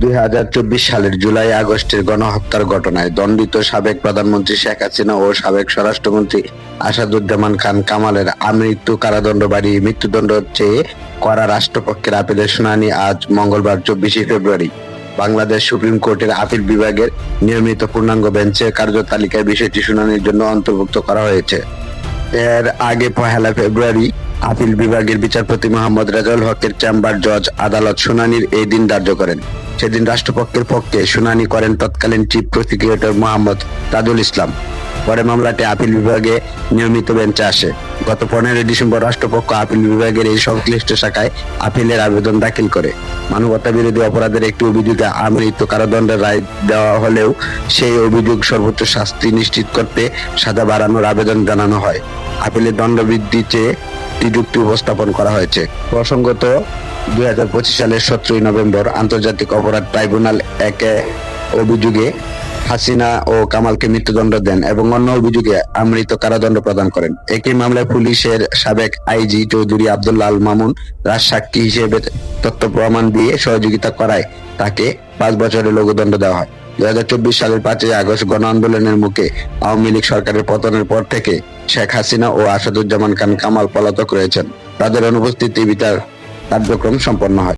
2024 সালের জুলাই আগস্টের গণহত্যার ঘটনায় দণ্ডিত সাবেক প্রধানমন্ত্রী শেখ হাসিনা ও সাবেক স্বরাষ্ট্রমন্ত্রী আসাদুজ্জামান খান কামালের আমৃত্যু কারাদণ্ড বাড়িয়ে মৃত্যুদণ্ড চেয়ে করা রাষ্ট্রপক্ষের আপিলের শুনানি আজ মঙ্গলবার 24 ফেব্রুয়ারি বাংলাদেশ সুপ্রিম কোর্টের আপিল বিভাগের নিয়মিত পূর্ণাঙ্গ বেঞ্চে কার্যতালিকায় বিষয়টি শুনানির জন্য অন্তর্ভুক্ত করা হয়েছে। এর আগে 1 ফেব্রুয়ারি আপিল বিভাগের বিচারপতি মোহাম্মদ রেজাউল হকের চেম্বার জজ আদালত শুনানির এই দিন ধার্য করেন। সেদিন রাষ্ট্রপক্ষের পক্ষে শুনানি করেন তৎকালীন চিফ প্রসিকিউটর মোহাম্মদ তাজুল ইসলাম। পরে মামলাটি আপিল বিভাগে নিয়মিত বেঞ্চে আসে। গত 15 ডিসেম্বর রাষ্ট্রপক্ষ আপিল বিভাগের এই সংশ্লিষ্ট শাখায় আপিলের আবেদন দাখিল করে। মানবতা বিরোধী অপরাধের একটি অভিযোগে আমৃত্যু কারাদণ্ডের রায় দেওয়া হলেও সেই অভিযোগ সর্বোচ্চ শাস্তি নিশ্চিত করতে সাজা বাড়ানোর আবেদন জানানো হয়। আপিলের দণ্ড বৃদ্ধি চেয়ে যুক্তি উপস্থাপন করা হয়েছে। প্রসঙ্গত 2025 সালের 17 নভেম্বর আন্তর্জাতিক অপরাধ ট্রাইব্যুনাল একে অভিযোগে হাসিনা ও কামালকে মৃত্যুদণ্ড দেন এবং অন্য অভিযোগে আমৃত্যু কারাদণ্ড প্রদান করেন। একই মামলায় পুলিশের সাবেক আইজি চৌধুরী আব্দুল্লাহ আল মামুন রাজসাক্ষী হিসেবে তথ্য প্রমাণ দিয়ে সহযোগিতা করায় তাকে 5 বছরের লঘুদণ্ড দেওয়া হয়। 2024 সালের 5 আগস্ট গণ আন্দোলনের মুখে আওয়ামী লীগ সরকারের পতনের পর থেকে শেখ হাসিনা ও আসাদুজ্জামান খান কামাল পলাতক রয়েছেন। তাদের অনুপস্থিতি বিচার কার্যক্রম সম্পন্ন হয়।